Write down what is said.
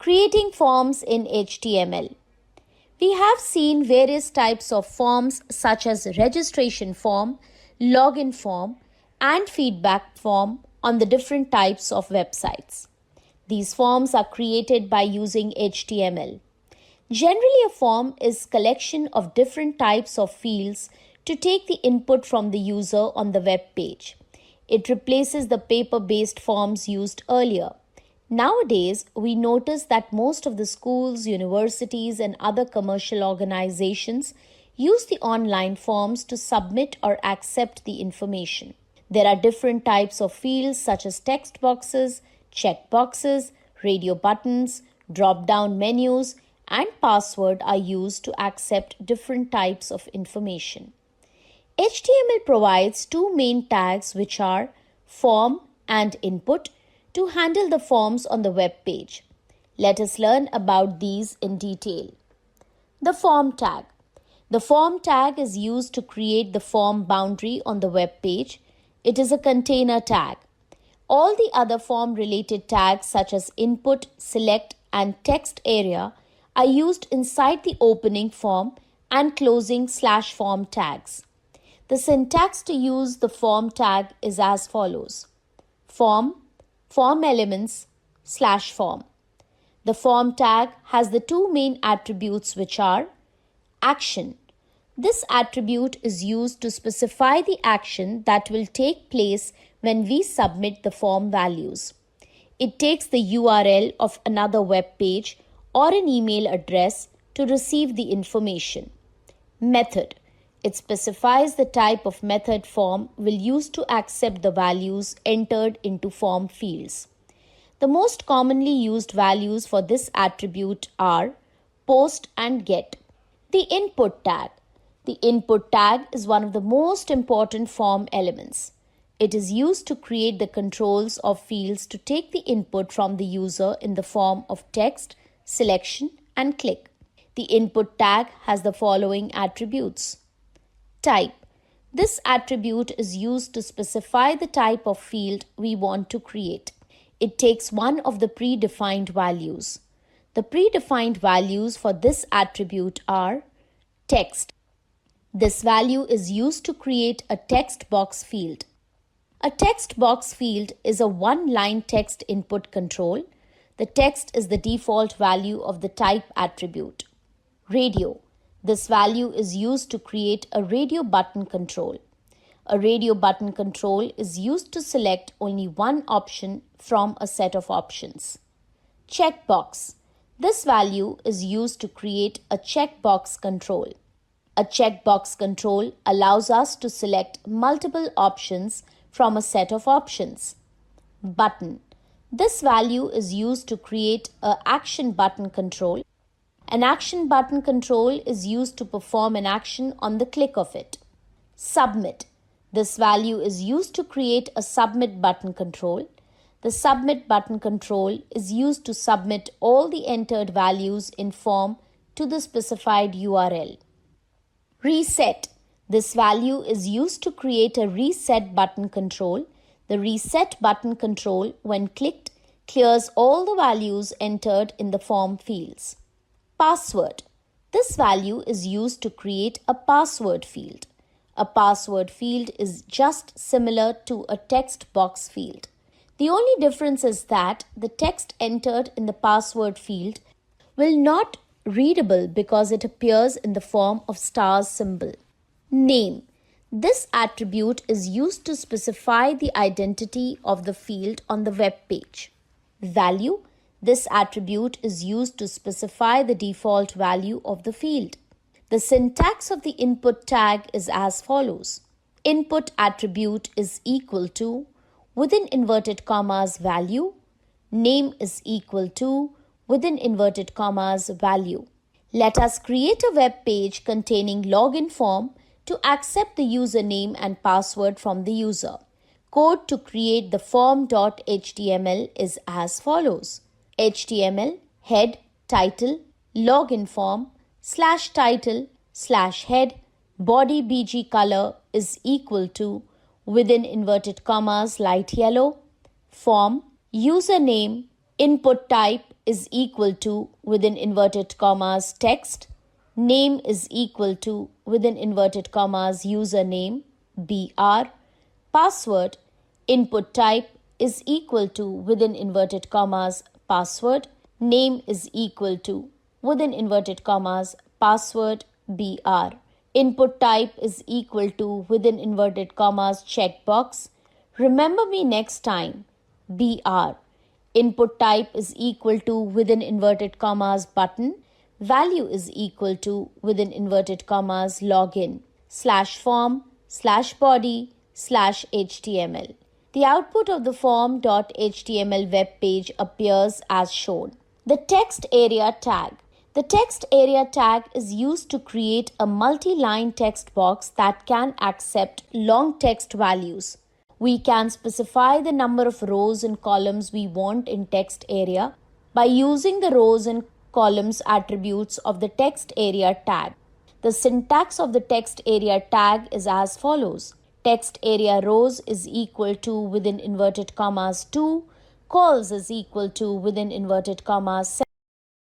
Creating forms in HTML. We have seen various types of forms such as registration form, login form, and feedback form on the different types of websites. These forms are created by using HTML. Generally, a form is a collection of different types of fields to take the input from the user on the web page. It replaces the paper-based forms used earlier. Nowadays, we notice that most of the schools, universities, and other commercial organizations use the online forms to submit or accept the information. There are different types of fields such as text boxes, check boxes, radio buttons, drop-down menus, and password are used to accept different types of information. HTML provides two main tags which are form and input to handle the forms on the web page. Let us learn about these in detail. The form tag. The form tag is used to create the form boundary on the web page. It is a container tag. All the other form-related tags such as input, select, and text area are used inside the opening form and closing /form tags. The syntax to use the form tag is as follows. Form elements /form. The form tag has the two main attributes which are action. This attribute is used to specify the action that will take place when we submit the form values. It takes the URL of another web page or an email address to receive the information. Method. It specifies the type of method form will use to accept the values entered into form fields. The most commonly used values for this attribute are post and get. The input tag. The input tag is one of the most important form elements. It is used to create the controls of fields to take the input from the user in the form of text, selection, and click. The input tag has the following attributes. Type. This attribute is used to specify the type of field we want to create. It takes one of the predefined values. The predefined values for this attribute are text. This value is used to create a text box field. A text box field is a one-line text input control. The text is the default value of the type attribute. Radio. This value is used to create a radio button control. A radio button control is used to select only one option from a set of options. Checkbox. This value is used to create a checkbox control. A checkbox control allows us to select multiple options from a set of options. Button. This value is used to create an action button control. An action button control is used to perform an action on the click of it. Submit. This value is used to create a submit button control. The submit button control is used to submit all the entered values in form to the specified URL. Reset. This value is used to create a reset button control. The reset button control, when clicked, clears all the values entered in the form fields. Password. This value is used to create a password field. A password field is just similar to a text box field. The only difference is that the text entered in the password field will not readable because it appears in the form of stars symbol. Name. This attribute is used to specify the identity of the field on the web page. Value. This attribute is used to specify the default value of the field. The syntax of the input tag is as follows. Input attribute is equal to, within inverted commas, value. Name is equal to, within inverted commas, value. Let us create a web page containing login form to accept the username and password from the user. Code to create the form.html is as follows. HTML, head, title, login form, /title, /head, body BG color is equal to, within inverted commas, light yellow, form, username, input type is equal to within inverted commas text. Name is equal to within inverted commas username BR. Password input type is equal to within inverted commas password. Name is equal to within inverted commas password BR. Input type is equal to within inverted commas checkbox. Remember me next time BR. Input type is equal to within inverted commas button. Value is equal to within inverted commas login /form/body/HTML. The output of the form.html web page appears as shown. The text area tag. The text area tag is used to create a multi-line text box that can accept long text values. We can specify the number of rows and columns we want in text area by using the rows and columns attributes of the text area tag. The syntax of the text area tag is as follows. Text area rows is equal to within inverted commas 2, calls is equal to within inverted commas 7.